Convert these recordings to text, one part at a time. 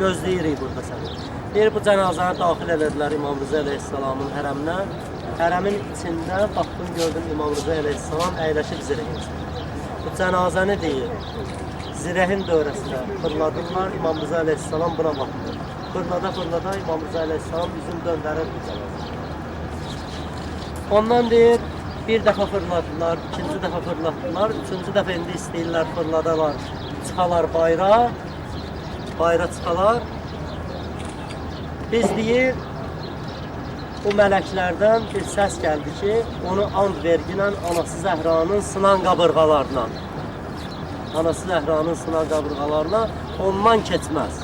gözləyirik burada səni. Deyir, bu cənazəni daxil elədilər İmam Rıza əleyhissalamın hərəminə. Hərəmin içində baxdım, gördüm İmam Rıza əleyhissalam əyləşib zirəhin. Bu cənazəni deyir, zirəhin dövrəsinə fırladırlar, İmam Rıza əleyhissalam buna baxdı. Fırlada İmam Rıza əleyhissalam üzünü döndərir bu cənazəni. Ondan deyir, bir dəfə fırladılar, ikinci dəfə fırlatdılar, üçüncü dəfə indi istəyirlər fırladalar, çıxalar bayra çıxalar. Biz deyir, o mələklərdən bir səs gəldi ki, onu and verginən anası Zəhranın sınan qabırğalarına, anası Zəhranın sınan qabırğalarına ondan keçməz.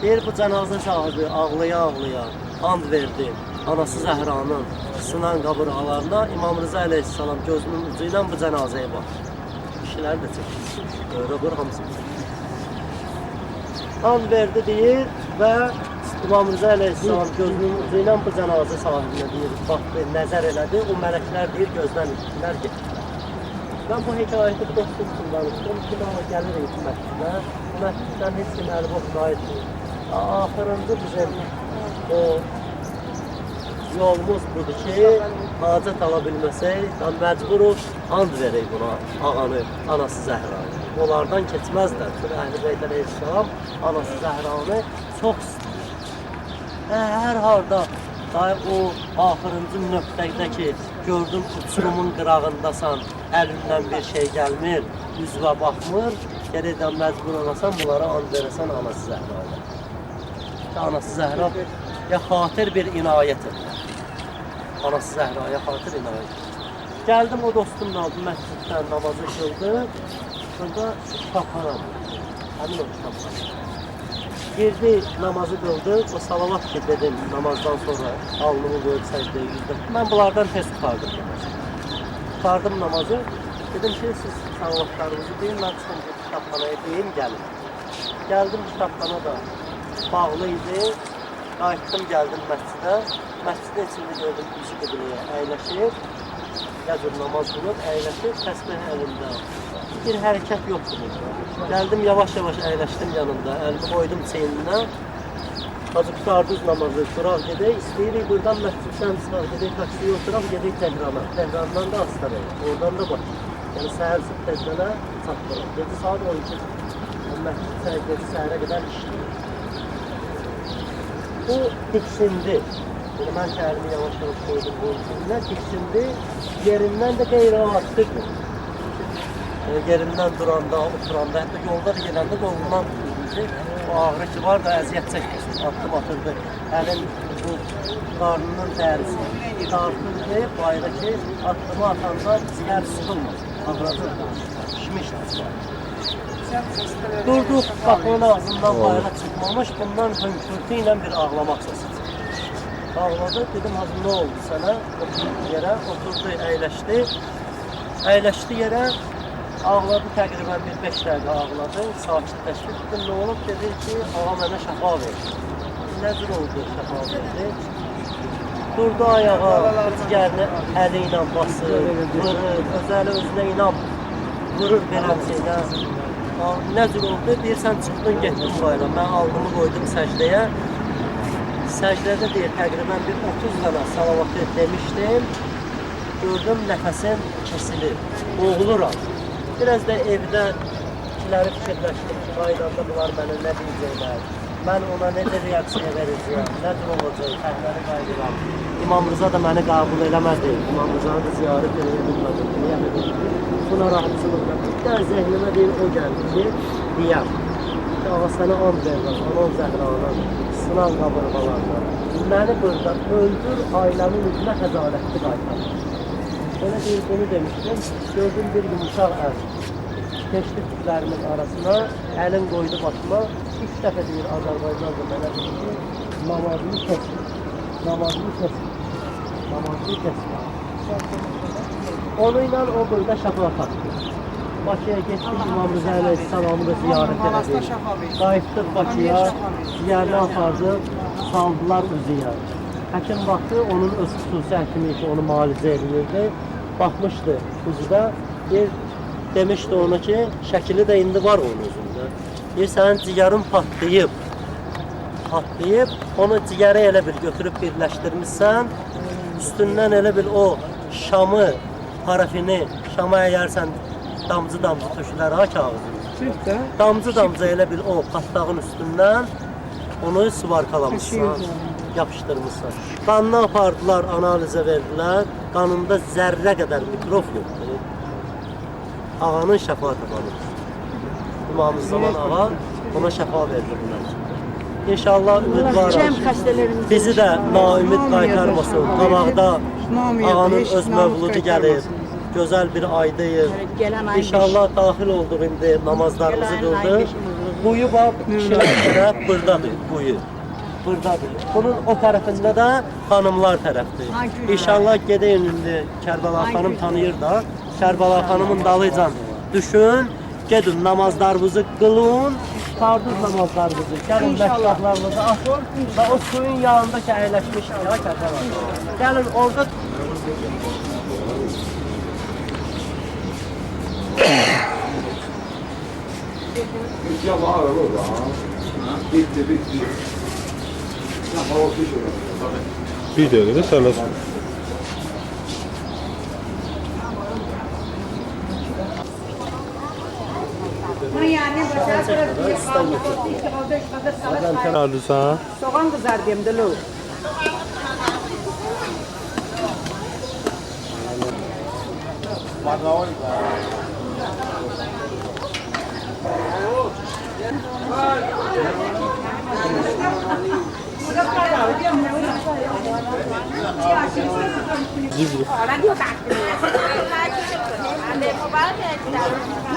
Deyir, bu cənazə sahibi ağlaya-ağlaya and verdi anası Zəhranın sınan qabırğalarına. İmam Rıza əleyhissalam gözünün ucu ilə bu cənazəyə baxır. Kişilər də çəkir. Öyrəqır hamısını çəkir. And verdi deyir və İmam Rıza əleyhissalam gözünün ucu ilə bu cənazə sahibinə deyir, baxdı, nəzər elədi. O mələklər deyir, gözdən itdilər, getdilər. Mən bu hekayəti dostum kullanmışdım. Bir daha gəlirik bu məscidə. Bu məsciddən heç kim əli boş qayıtmır. Axırıncı bizim o yolumuz budur ki, hacət ala bilməsək, məcburuz and verək buna ağanı, anası Zəhranı. Onlardan keçməzlər. Çünki Əhl-i Beyt əleyhissalam anası Zəhranı çox istəyir. Hər harda o axırıncı nöqtədə ki, gördüm uçurumun qırağındasan, əlindən bir şey gəlmir, üzvə baxmır, gərəkdən məcbur olasan, bunlara and verəsən anası Zəhranı. Anası Zəhra ya xatir bir inayətir. Anası Zəhraya xatir inayətir. Gəldim o dostumla məsciddən namazı kıldı. Burada kitabxana var. Həmin o kitabxana. Girdi, namazı qıldı. O salavat ki dedim namazdan sonra alnımı qoyub səcdəyə yüzdüm. Mən bunlardan tez tutardım namazı. Tutardım namazı. Dedim ki siz salavatlarınızı deyin, mən çıxın kitabxanaya deyim, gəlin. Gəldim kitabxana da bağlı idi. Qayıtdım, gəldim məscidə. Məscidin içində gördüm, üzü qıbləyə əyləşir. Yəcür namaz qılır, əyləşir, təsbih əlində. Bir hərəkət yoxdur burada. Gəldim, yavaş-yavaş əyləşdim yanında, əlimi qoydum çeyninə. Hacı qutardız namazı, duraq gedək. İstəyirik buradan məsciddən çıxaq, gedək taksiyə oturaq, gedək Tehrana. Tehrandan da Astaraya, oradan da Bakı. Yəni səhər tezlənə çatdıraq. Gecə saat 12. Məscid səhərgəcə səhərə qədər işləyir. Bu diksindi. Mən kəlimi yavaş-yavaş qoydum bu içində. Diksindi, yerindən də qeyri-atlıdır. Yerindən duranda, oturanda, hətta yolda da gedəndə qolundan tutuldu. O ağrı ki var da əziyyət çəkməsin, atdım atırdı. Əlin bu qarnının dərisi dartırdı, bayra ki, atdımı atanda ciyər sıxılmaz. Ağrıdır, pişmişdir. Durduq, qapının ağzından bayra çıxmamış, bundan hönkürtü ilə bir ağlamaq səsi. Ağladı, dedim, hazır nə oldu sənə? Oturdu yerə, oturdu, əyləşdi. Əyləşdi yerə, ağladı, təqribən bir 5 dəqiqə ağladı, sakitləşdi. Dedim, nə olub? Dedi ki, ağa mənə şəfa verdi. Nə cür oldu şəfa verdi? Durdu ayağa, cigərini əli ilə basır, vırır, öz əli özünə inanmır. Vurur belə şeylə. Nə cür oldu? Deyirsən, çıxdın, getdin bayram. Mən aldımı qoydum səcdəyə. Səcdədə deyir, təqribən bir 30 dənə salavatı demişdim. Gördüm, nəfəsim kesilir, boğuluram. Biraz da evdə ikiləri fikirləşdim ki, qaydanda bunlar mənə nə deyəcəklər, mən ona necə reaksiya verəcəyəm, nə cür olacaq, fəhləri qaydıram. İmam Rıza da məni qəbul eləmədi, İmam Rızanı da ziyarət edə bilmədim. Buna rahatçılıqla bir də zehnimə deyil, o gəldi ki, deyəm. Ağa sənə and verirəm, anan Zəhranın sınan qabırğalarına. Məni burada öldür, ailəmin üzünə xəcalətli qaytar. Belə deyil, bunu demişdim. Gördüm bir yumuşaq əl. Keçdi tüklərimin arasına, əlin qoydu başıma. 3 dəfə deyir Azərbaycan'da mənə deyir ki, namazını kesin. Namazını kesin. Namazını kesin. Onunla o burada şəfa taktı. Bakıya getdik, İmam Rıza əleyhissalamı da ziyarət elədik. Qayıtdıq Bakıya, ziyarət apardı, saldılar üzüyə. Həkim baxdı, onun öz xüsusi həkimi ki, onu müalicə edirdi. Baxmışdı üzüdə, demişdi ona ki, şəkili də indi var onun üzündə. Sənin cigərin patlayıb. Onu cigəri elə bil götürüb birləşdirmişsən. Üstündən elə bil o şamı, parafini, şama əyərsən damcı tökülər ha kağızı. Damcı elə bil o patlağın üstündən onu suvarkalamışsan, yapışdırmışsan. Qanını apardılar, analizə verdilər. Qanında zərrə qədər mikrob yoxdur. Ağanın şəfa tabanıdır. İmamız Zaman ağa ona şəfa verdi bunlar. İnşallah ümid var. Bizi də naümid qaytarmasın. Qabaqda ağanın öz mövludu gəlir. Gözəl bir aydayıq. İnşallah daxil olduq indi namazlarımızı qıldıq. Quyu bax, tərəf buradadır, quyu. Buradadır. Bunun o tərəfində də xanımlar tərəfdir. İnşallah gedəyin indi Kərbəla xanım tanıyır da. Kərbəla xanımın dalıcan düşün. Gedin namazlarınızı qılın. Qardız namazlarınızı. Gəlin məşraflarınızı atın və o suyun yanında ki əyləşmiş ya Kərbəla. Gəlin orada Ya var orada. Bitti. Ya hava pişiyor. Bir dakika sarılasın. Alırsan. Soğan kızardım dolu.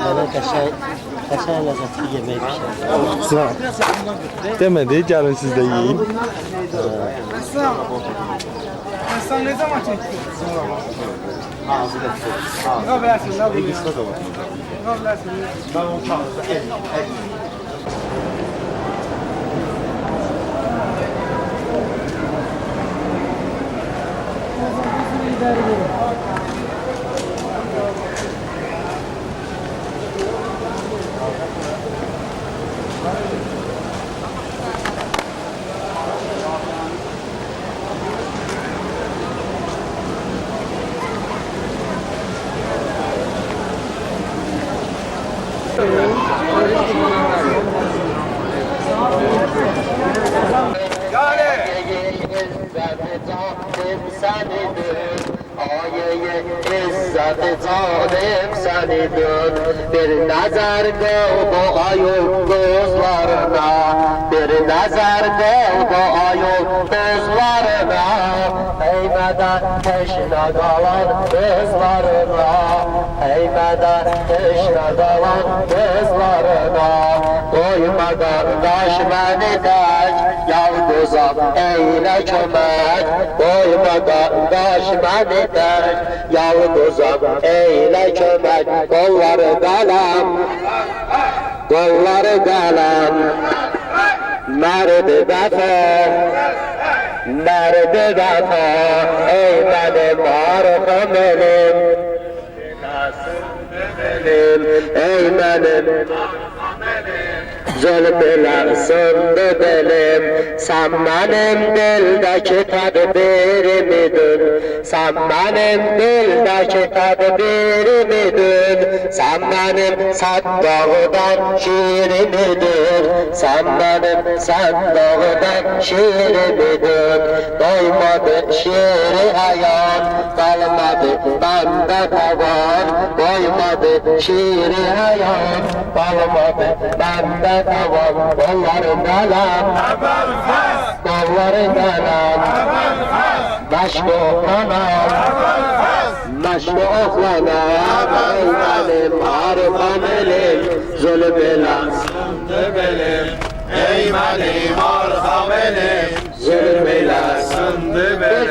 Böyle qəşəng ləzzətli yemək pişirir. Demedi, gelin siz de yiyin. Sen ne zaman çektin? Ağzı da tutuyor. Ne versin ne bu? Kısa da var. Ne versin? Ben o kağıdı el. Bir nazar bu ayol gözlerine, bir nazar bu ayol gözlerine, eymeden teşne kalan kızlarına, eymeden teşne kalan kızlarına, koymadan taş beni tek, yalnızam eyle kömek, koymadan taş beni tek, yalnızam eyle kömek, kolları kalem, kolları kalem, merdi vefa, ey benim arham elim, ey benim zulmüler sındı benim, sen benim dildeki tedbirimidin, sen benim dildeki tedbirimidin, sen benim saddağıdan şiirimidin, sen benim saddağıdan şiirimidin, doymadı şiiri ayan, kalmadı bende tavan, doymadı şiiri ayan, kalmadı bende tavan, kolların dalan, kolların dalan, başka oklanan, başka oklanan, ey benim arifan elim, zulmüyle sındı benim, ey benim arifan elim, zulmüyle sındı benim,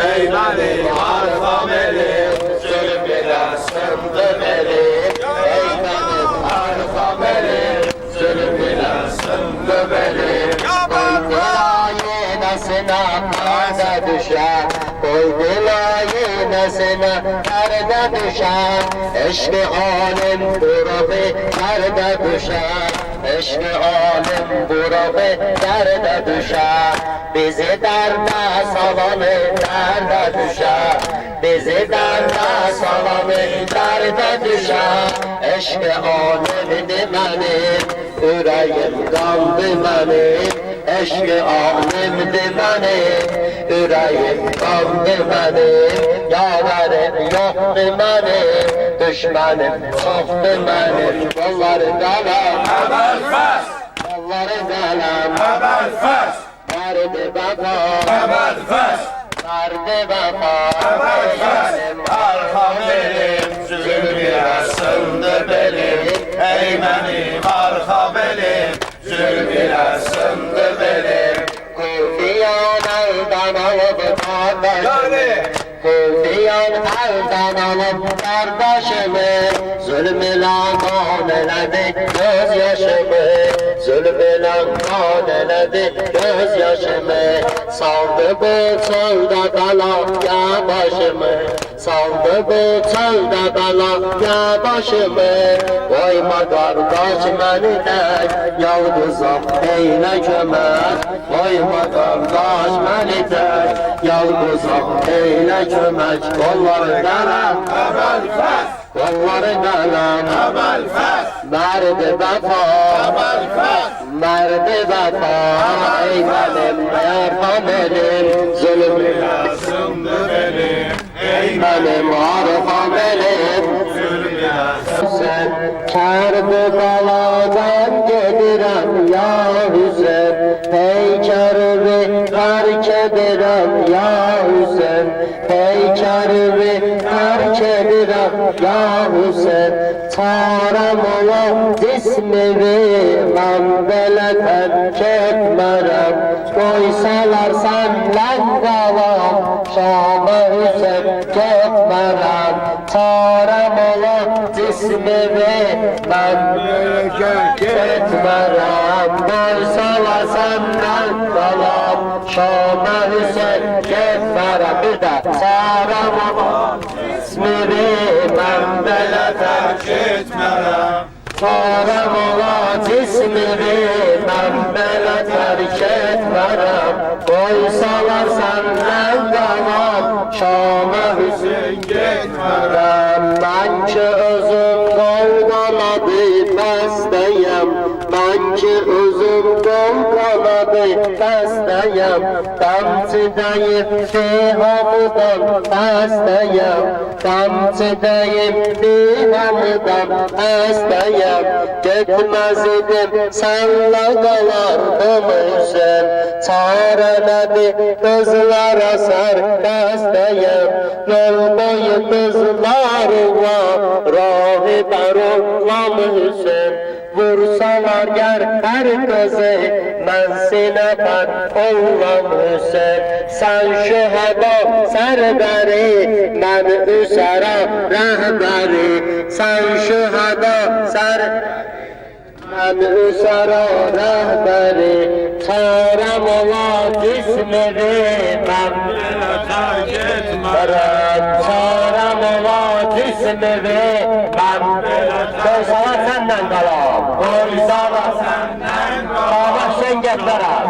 ey benim arifan elim, zulmüyle sındı benim, ey benim arifan elim, zulmüyle sındı benim. Koydular yinesine perde düşer, koydular yinesine perde düşer, eşki alim burabi derde düşer, eşki alim burabi derde düşer, bizi derde salanı derde düşer, bizi derde salanı derde düşer, eşki alim benim, yüreğim kaldı benim, eşki alim benim, yüreğim kaldı benim, yaverim yoktu benim, düşmanım çoktu benim, yolları dalam, yolları dalam, derdi baba, derdi baba, benim Arkam benim, zülmüye sındı belim. Ey benim arka belim, zülmüye sındı belim. Kufiyan elden alıp kardeşimi, Kufiyan elden alıp kardeşimi, zulmüyle kaneledi gözyaşımı, zulmüyle kaneledi gözyaşımı, saldı bu çölde belaya başımı, saldı bu çölde belaya başımı, koyma kardeş beni de yalnızam eyle kömek, koyma kardeş beni de yalnızam eyle kömek, kolları dalam, kolları dalam, merdi vefa, merdi vefa, ey benim merhametim, zulmüyle Sındı belim, ey benim merhametim, Hüseyin, Kerbeladan gedirem ya Hüseyin, peykerimi terk ederim ya Hüseyin, peykerimi terk ederim ya Hüseyin, tarım olan cismimi ben böyle terk etmerem, koysalar senden kalam, Şam'a Hüseyin gitmerem, tarım olan cismimi ben gitmerem, koysalar senden kalam, Şam'a Hüseyin gitmerem, bir de tarım olan cismimi ben böyle terk etmerem. tarım olan cismimi ben böyle terk etmerem, koysalar senden kalam, Şam'a Hüseyin gitmerem, ben ki özüm kavgaladı besteyem, ben ki özüm kavgaladı besteyem, damcıdayım fihamıdan besteyem, damcıdayım fihamıdan besteyem, gitmez idim senle kalardım Hüseyin, çareledi kızlar asar besteyem, yol boyu kızlarıma rahip oğlan Hüseyin, vursalar ger her kızı ben sinepar oğlan Hüseyin, sen şühada serderi ben üsera rehberi, sen şühada ben üsera rehberi, çarem ola cismimi ben terk etmerem, çarem ola cismimi ben koysalar senden kalam, koysalar senden kalam, sen gitmerem,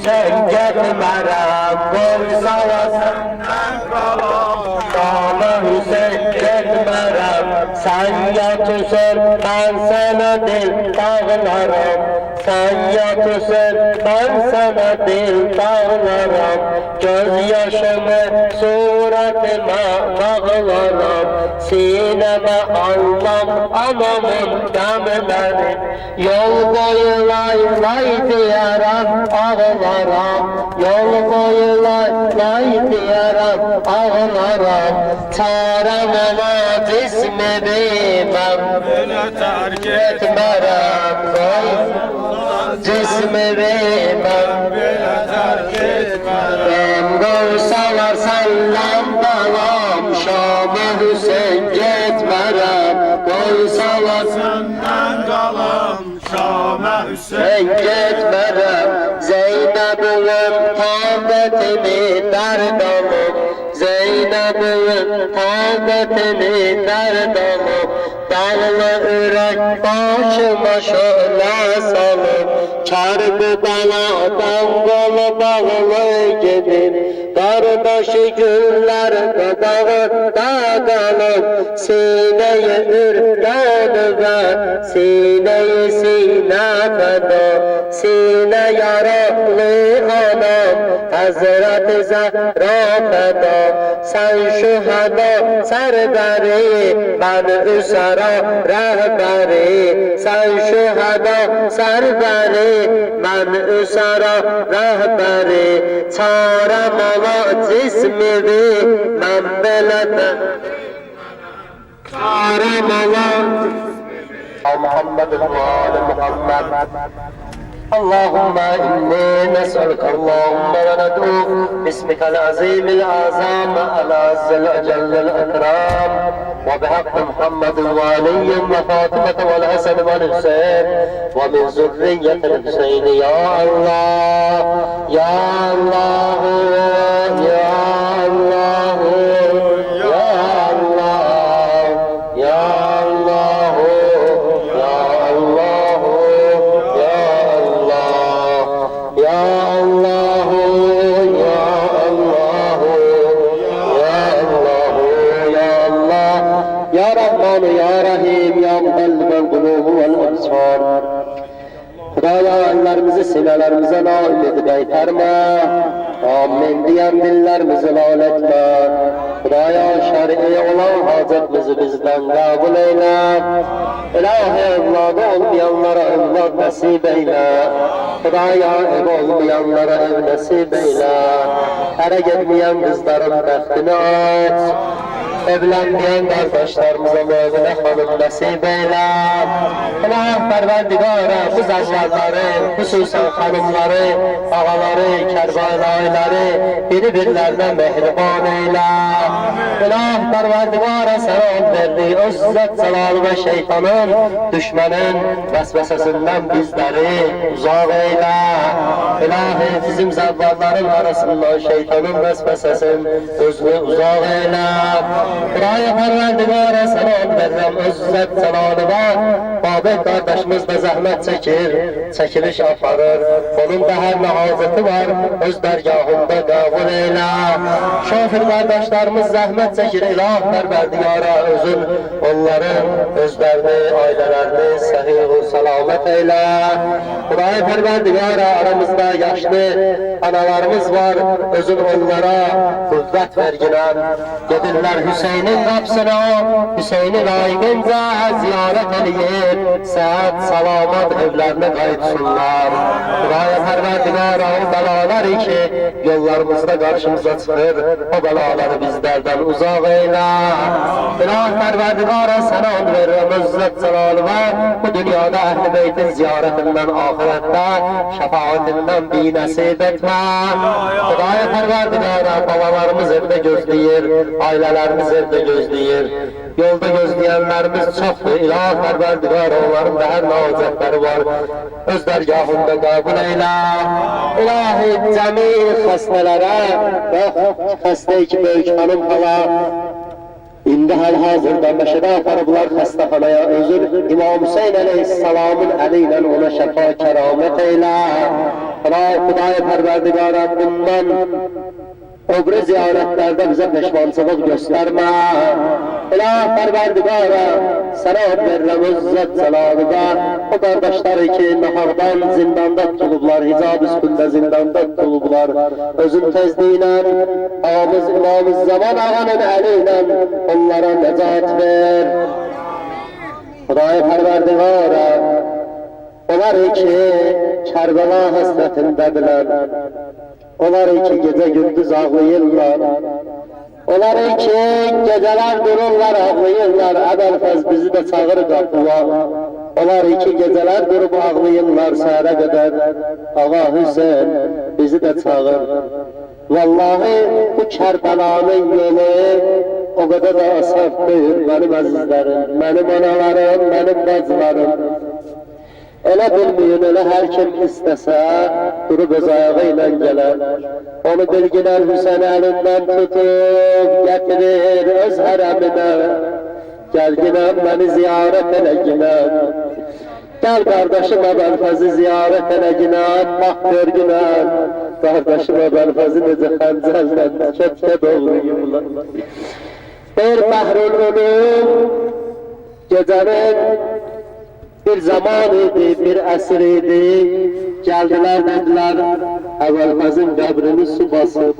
sen gitmerem, koysalar senden kalam, Şam'a Hüseyin gitmerem, sen yatırsan ben sana dil dağlarım, sen yatırsan ben sana dil dağlarım, gözyaşımı suratıma bağlarım, sineme anlam anamın gamları, yol boyu lay lay diyerek ağlarım, yol boyu lay lay diyerek ağlarım, çarem ola cismimi ben terk etmerem, cismimi ben terk etmerem. koysalar senden balam, Şam'a Hüseyin gitmerem, koysalar Senden kalan Şam'a Hüseyin sen gitmerem, Zeynep'im tabetimi derdamım, Zeynep'in taqətini dərd alıb, dağlı ürək başıma şölə salıb, Kərbaladan qolu bağlı gedib, qardaşı güllər dağında qalıb, sinəyə ürklədi və sinəyi sinə fəda, sinə yaralı anam, Həzrət Zəhra fəda. Sən şühəda sərbəri, mən üsəra rəhbəri, sən şühəda sərbəri, mən üsəra rəhbəri, çarəm ola cismimi, mən belədə çarəm ola Muhammed və Ali Muhammed. اللهم إني نسألك اللهم وندعوك باسمك العظيم الأعظم العز الأجل الأكرام وبحق محمد وعلي وفاطمة والحسن والحسين ومن ذرية الحسين يا الله يا الله يا الله يا الله يا الله يا الله يا رحمن يا رحيم يا مقلب القلوب والأبصار. Xudaya ellerimizi sinelerimize nail edip eyterme, amin diyen dillerimizi lal etme. Xudaya şer'i olan hacetimizi bizden kabul eyle. İlahi evladı olmayanlara evlad nasip eyle. Xudaya ev olmayanlara ev nasip eyle. Ere gitmeyen kızların bəxtini aç. Evlenmeyen kardeşlerimize müminə hanım nasip eyle. İlah Pərverdigara bu zəvvalları, xüsusən xanımları, ağaları, kərbaylayları bir-birlerine mehriban eyle. İlah Pərverdigara selam verdi, öz zət cəlalı ve şeytanın, düşmənin vəsvəsəsindən bizleri uzaq eyle. İlahi bizim zəvvalların arasından şeytanın vəsvəsəsin özünü uzaq eyle. Xudaya Pərverdigara selam verirəm, öz zət cəlalıma. Babək qardaşımız da zəhmət çəkir, çəkiliş aparır. Onun da hər nə hazreti var, öz dərgahında qəbul eylə. Şofir qardaşlarımız zəhmət çəkir, İlah Pərverdigara özün onların özlərini, ailələrini səhih-u səlamət eylə. Xudaya Pərverdigara aramızda yaşlı analarımız var, özün onlara qüvvət verginən. Gedirlər Hüseynin qapsına, Hüseyni layıqınca ziyarət eləyir, sıhhat, salamat evlərinə qayıtsınlar. Xudaya Pərverdigara o bəlaları ki, yollarımızda qarşımıza çıxır, o bəlaları bizlərdən uzaq eylə. İlah Pərverdigara sənam verirəm, özzət cəlalıma, bu dünyada əhl-i beytin ziyarətindən, ahirətdə şəfaatindən binəsib etmə. Xudaya Pərverdigara babalarımız evdə gözləyir, ailələrimiz evdə gözləyir. Yolda gözleyenlerimiz çoxdur. İlah Pərverdigara onların da hər nəcətləri var. Öz dərgahında qəbul eylə. İlahi cəmi xəstələrə və xəstə iki böyük hanım hala İndi hal-hazırda məşədə aparıblar xəstəxanaya, özür İmam Hüseyin əleyhissalamın əli ilə ona şəfa kəramət eylə. Xudaya Pərverdigara bundan obri ziyaretlerde bize peşmançılık gösterme. İlah Pərverdigara selam verirəm özzət cəlalıda. O kardeşleri ki nahardan zindanda tutulublar, hicab üstünde zindanda tutulublar. Özün tezliğine ağamız İmam-ı Zaman ağanın eliyle onlara necat ver. Xudaya Pərverdigara onlar ki Kərbala həsrətindədirlər. Onlar ki gece gündüz ağlayırlar. Onlar ki geceler dururlar ağlayırlar. Əbəlfəz bizi de çağır qapıya. Onlar ki geceler durup ağlayırlar səhərə qədər. Ağa Hüseyin bizi de çağır. Vallahi bu Kərbəlanın yolu o kadar da asafdır benim əzizlərim, benim analarım, benim bacılarım. Elə bilməyin, elə hər kim istəsə, durub öz ayağı ilə gələr. Onu bilginən Hüseyin əlindən tutub, gətirir öz hərəminə. Gəlginəm, məni ziyarət eləginəm. Gəl qardaşım Əbəlfəzi ziyarət eləginəm, bax görginəm. Qardaşım Əbəlfəzi necə xəncəllə, kətə doğruyumlar. Bir Bəhrül Ulum, gecənin bir zaman idi, bir əsr idi. Gəldilər, dedilər, Əbəlfəzin qəbrini su basıb.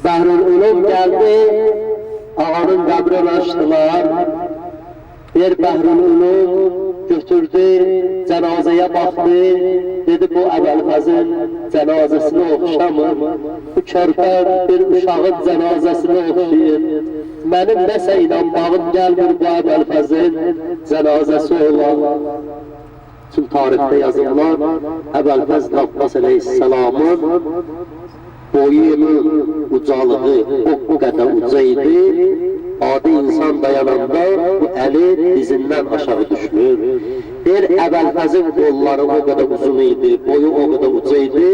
Bəhrül Ulum gəldi, ağanın qəbrini açdılar. Bir Bəhrül Ulum götürdü, cənazəyə baxdı, dedi bu Əbəlfəzin cənazəsinə oxşamır. Bu körpə bir uşağın cənazəsinə oxşayır. Mənim nəsə inanmağım gəlmir bu Əbəlfəzin cənazəsi olan. Tüm tarixdə yazırlar, Əbəlfəz Abbas əleyhissalamın boyunun ucalığı o qədər uca idi. Adi insan dayananda bu əli dizindən aşağı düşmür. Bir Əbəlfəzin qolları o qədər uzun idi, boyu o qədər uca idi.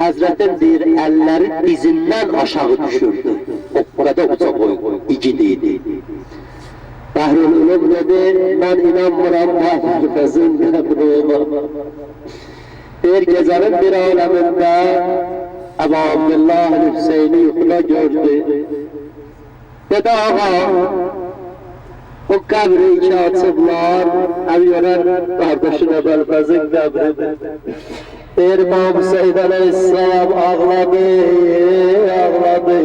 Həzrətin deyir, əlləri dizindən aşağı düşürdü. O qədər uca boy, igid idi. Bəhrül Ulum dedi, mən inanmıram Əbəlfəzin qəbruna. Bir gecənin bir aləmində Əbu Abdullah Hüseyni yuxuda gördü. Dedi ağa, o qəbri iki açıblar, əv görən qardaşın Əbəlfəzin qəbridir. Deyir, İmam Hüseyin əleyhissalam ağladı, ağladı.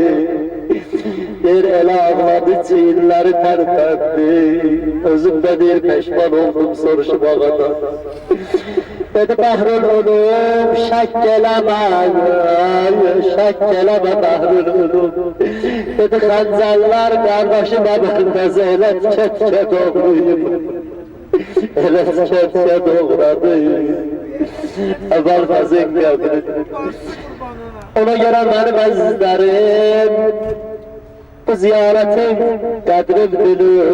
Deyir, elə ağladı, çiyinləri tərpəndi. Özüm də deyir, peşman oldum, soruşum ağadan. Dedi, Bəhrül Ulum, şək eləmə, şək eləmə Bəhrül Ulum. Dedi, xəncəllər qardaşım Əbəlfəzi elə tikə-tikə doğruyum. Elə tikə-tikə doğradı. Əbəlfəzin qəbri. Ona görə mənim əzizlərim, bu ziyarətin qədrini bilir.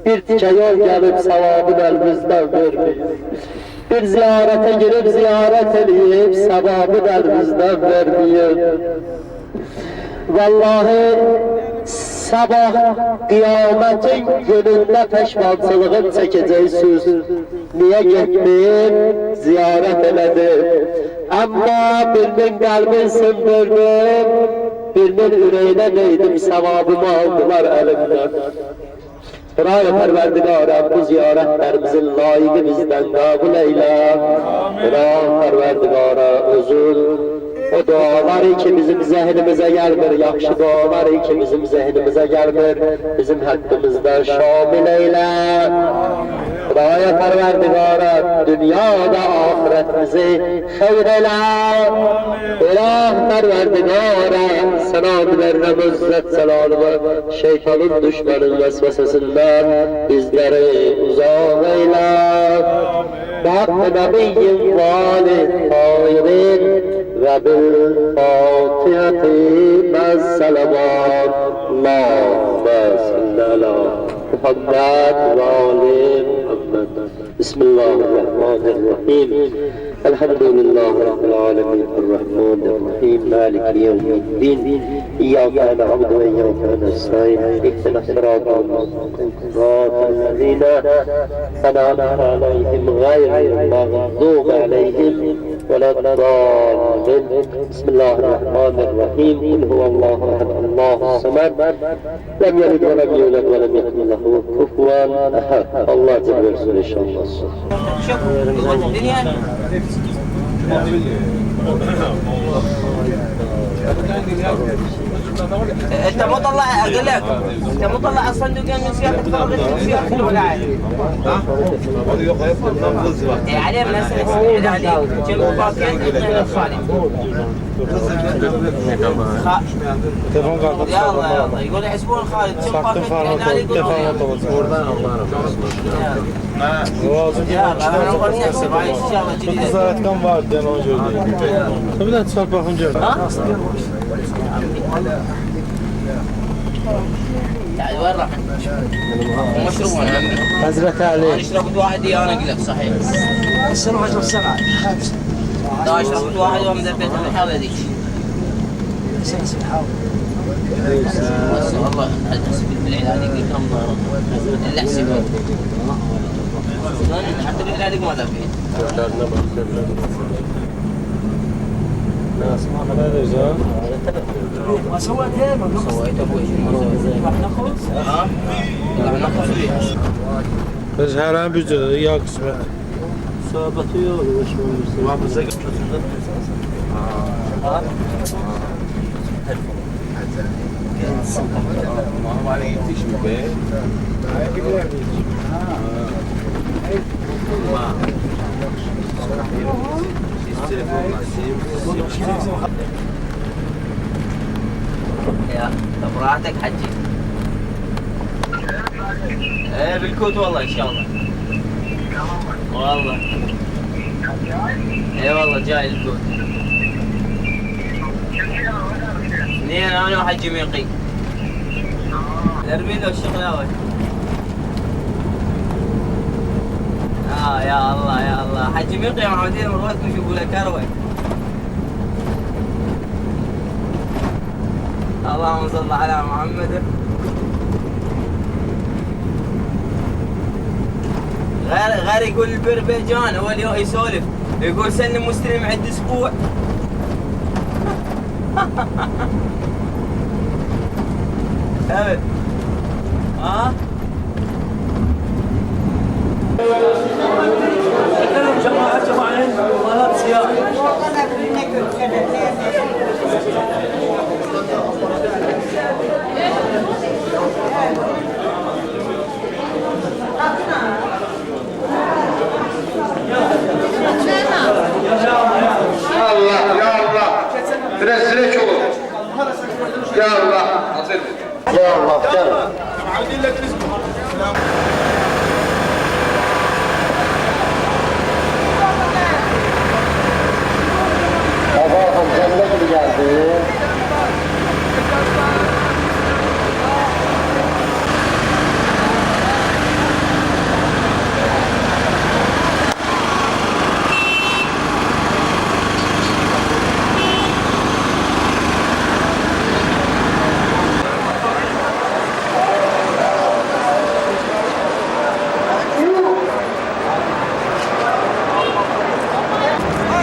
Bir tikə yol gəlib savabın əlimizdən vermeyin. Bir ziyarete girip ziyaret edip sevabı elimizden vermeyin. Vallahi sabah kıyametin gününde peşmansılığın çekeceksiniz. Niye gitmeyip ziyaret eledim? Ama birinin kalbini sındırdım, birinin yüreğine değdim, sevabımı aldılar elimden. Kıray Perverdigar'a bu ziyaretlerimizin layığı bizden kabul eyle. Kıray Perverdigar'a özür. O duaları ki bizim zehnimize gelmir, yakşı duaları ki bizim zehnimize gelmir, bizim hakkımızda şamil eyle. Kıray Perverdigar'a dünyada ahiretimizi hayır eyle. İlah Perverdigar'a selam verem izzet selamı, şeytanın düşmanın vesvesesinden bizleri uzak eyle. Bak Nebiyyin valid tayirin ve bil fatihati mezzeleman. Allahümme salli ala Muhammed ve ali Muhammed. Bismillahirrahmanirrahim. Elhamdülillahi Rabbil alemin. Errahmanirrahim. Maliki yevmiddin. İyyâke na'budu ve iyyâke nestaîn. İhdina sıratal mustaqîm. Sıratallezîne en'amte aleyhim gayril mağdûbi aleyhim veleddâllîn. Bismillahirrahmanirrahim. Kul huvallahu ehad. Allahu samed. Lem yelid ve lem yulad ve lem yekun lehu kufuven ehad. Allah cezbir versin inşallah. انت مطلع اقول لك انت مطلع الصندوقين من سياق الفرق سياق ولا عادي ها عليه من اسئله عليه كم باقي من الصالح Telefon kartı يا الله يا الله يقول يحسبون خالد كم sattım باقي Farhat'a. Telefon otobüsü. Oradan Boğazın يا الله انا اقول نحسب هاي ان شاء الله جديده Zaten vardı yani o gördüm. Bir de çıkar bakınca. يعني وين راح؟ ومشروب وانا عمي. Hazreti انا Ali. شربت واحد انا اقول لك صحيح. السنة 10 ساعة لا شربت واحد يوم ذبيت الحال هذيك. سنة حاول بس والله حسب بالعلاج هذيك كم ضرب. اللي حسبه. حتى بالعلاج ما ذبيت. ما سويت ايه ما نقص سويت ابوي شو ما سويت؟ راح نخلص ها؟ راح نقص فيها. Biz hər an bir cürə ya qismət. Söhbəti yox, hoş يا طب راحتك حجي. ايه بالكوت والله ان شاء الله. والله. ايه والله جاي الكوت. اثنين انا وحجي ميقي. الاربيل والشقلاوي. يا الله يا الله حجي ميقي معودين مراتكم يشوفوا لك كروي. اللهم صل على محمد. غير يقول البربيجان هو اللي يسولف يقول سلم مستلم عند اسبوع. evet. ها جماعين مالات سياحة. Allah, ya Allah. Biraz zirek olun. Ya Allah. Ya Allah, canım. Allah'ım cennet mi geldi?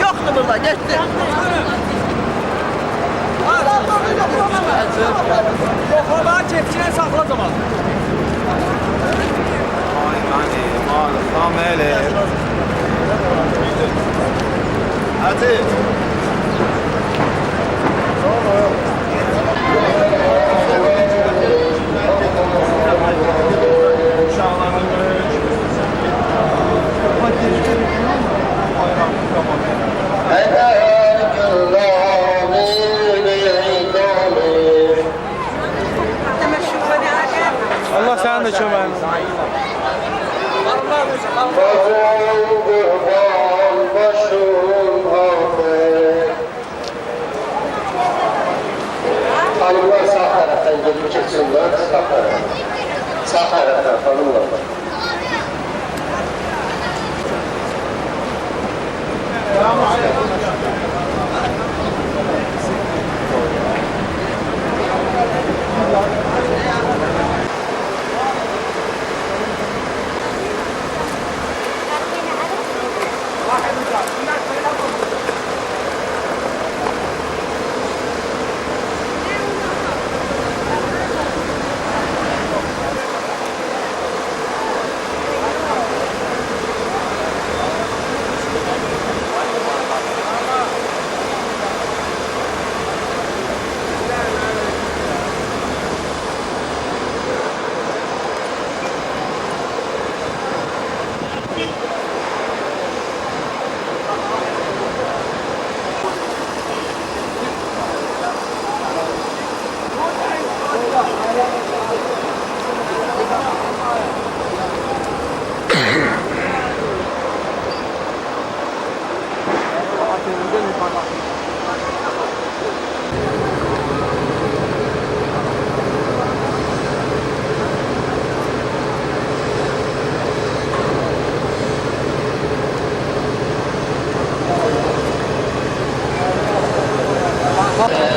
yoktu burada geçti. Bana kepçine sakla zaman. Tam elə. Hadi. Allah sənin də köməyin. Hanımlar sağ taraftan gelip geçsinler, sağ taraftan. Sağ taraftan hanımlar. Bax,